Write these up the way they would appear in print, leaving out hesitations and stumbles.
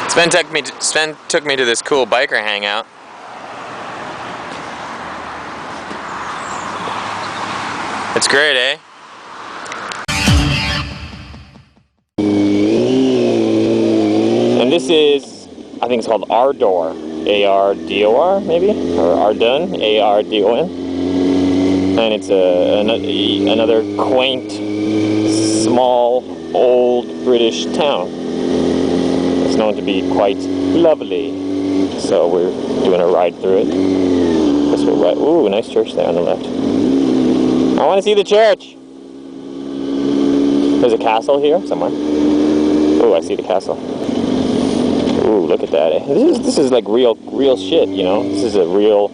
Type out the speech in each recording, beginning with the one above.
Sven took me to this cool biker hangout. It's great, eh? And this is, I think it's called Ardor, A-R-D-O-R maybe, or Ardun, A-R-D-O-N. And it's another quaint, small, old British town. It's known to be quite lovely, so we're doing a ride through it. Guess we'll ride. Ooh, nice church there on the left. I want to see the church. There's a castle here somewhere. Ooh, I see the castle. Ooh, look at that. This is like real shit, you know. This is a real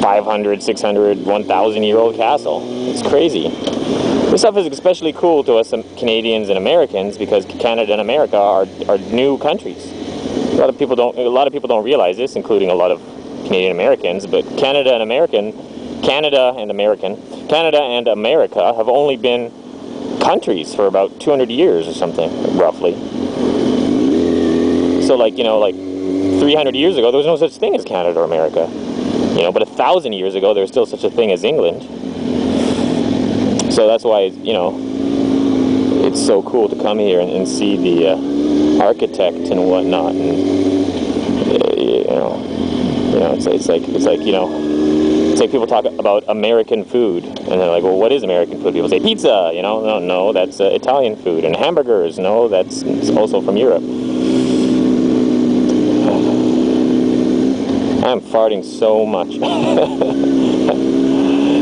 500, 600, 1,000-year-old castle. It's crazy. This stuff is especially cool to us Canadians and Americans because Canada and America are new countries. A lot of people don't realize this, including a lot of Canadian Americans. But Canada and America have only been countries for about 200 years or something, roughly. So, like 300 years ago, there was no such thing as Canada or America. You know, but 1,000 years ago, there was still such a thing as England. So that's why, you know, it's so cool to come here and see the architect and whatnot. And it's like people talk about American food, and they're like, well, what is American food? People say pizza. You know, no, that's Italian food. And hamburgers, no, that's also from Europe. I'm farting so much.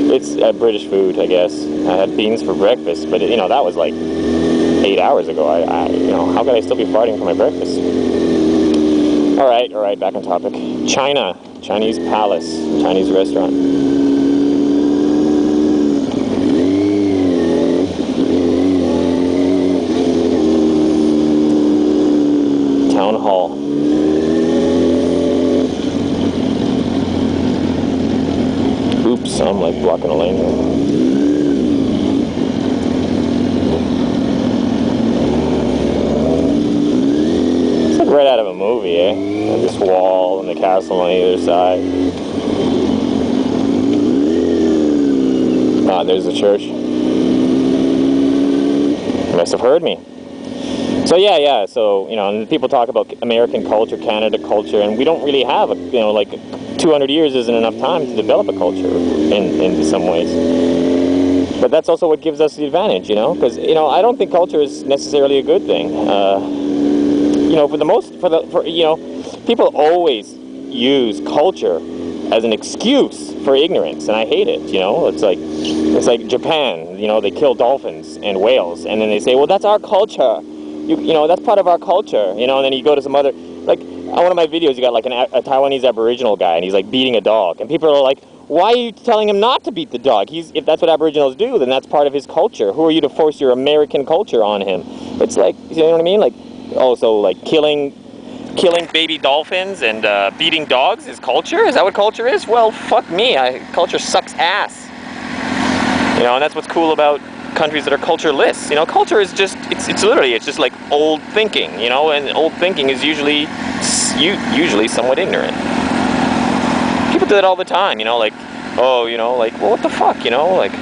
It's British food, I guess. I had beans for breakfast, but you know, that was like 8 hours ago. You know, how could I still be farting for my breakfast? All right, back on topic. China, Chinese palace, Chinese restaurant. Town hall. Oops, I'm like blocking a lane here. It's like right out of a movie, eh? And this wall and the castle on either side. Ah, there's the church. You must have heard me. So yeah, so, you know, and people talk about American culture, Canada culture, and we don't really have, 200 years isn't enough time to develop a culture in some ways. But that's also what gives us the advantage, you know, because, you know, I don't think culture is necessarily a good thing. You know, people always use culture as an excuse for ignorance, and I hate it, you know. It's like Japan, you know, they kill dolphins and whales, and then they say, well, that's our culture. You know, that's part of our culture, you know, and then you go to some other, like, on one of my videos, you got like a Taiwanese Aboriginal guy, and he's like beating a dog, and people are like, why are you telling him not to beat the dog? If that's what Aboriginals do, then that's part of his culture. Who are you to force your American culture on him? It's like, you know what I mean? Like, also, like, killing baby dolphins and beating dogs is culture? Is that what culture is? Well, fuck me, culture sucks ass. You know, and that's what's cool about countries that are cultureless. You know, culture is just, it's just like old thinking, you know, and old thinking is usually somewhat ignorant. People do that all the time, you know, like, oh, you know, like, well, what the fuck, you know, like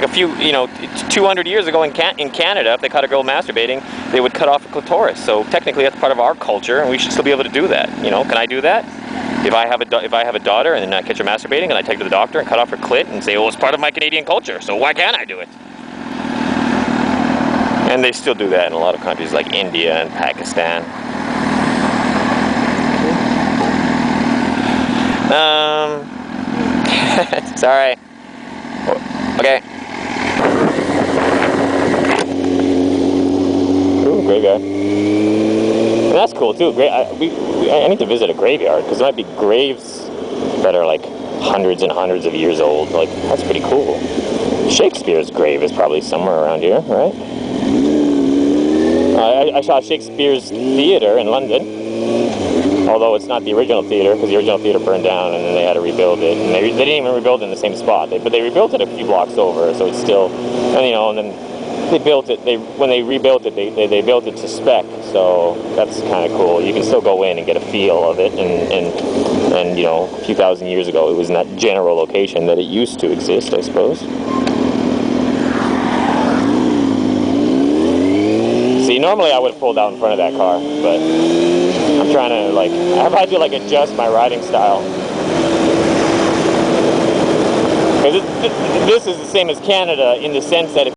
a few, you know, 200 years ago in Canada, if they caught a girl masturbating, they would cut off a clitoris. So technically that's part of our culture, and we should still be able to do that, you know. Can I do that? If I have a daughter and then I catch her masturbating and I take her to the doctor and cut off her clit and say, well, it's part of my Canadian culture, so why can't I do it? And they still do that in a lot of countries like India and Pakistan. Sorry. Okay. Ooh, great guy. And that's cool too. Great. I need to visit a graveyard because there might be graves that are like hundreds and hundreds of years old. Like, that's pretty cool. Shakespeare's grave is probably somewhere around here, right? I saw Shakespeare's theater in London. Although it's not the original theater, because the original theater burned down and then they had to rebuild it. And they didn't even rebuild it in the same spot, but they rebuilt it a few blocks over, so it's still, and, you know, and then they built it. When they rebuilt it, they built it to spec. So that's kind of cool. You can still go in and get a feel of it. And you know, a few thousand years ago, it was in that general location that it used to exist, I suppose. See, normally I would have pulled out in front of that car, but I'm trying to I've had to adjust my riding style. Because this is the same as Canada in the sense that if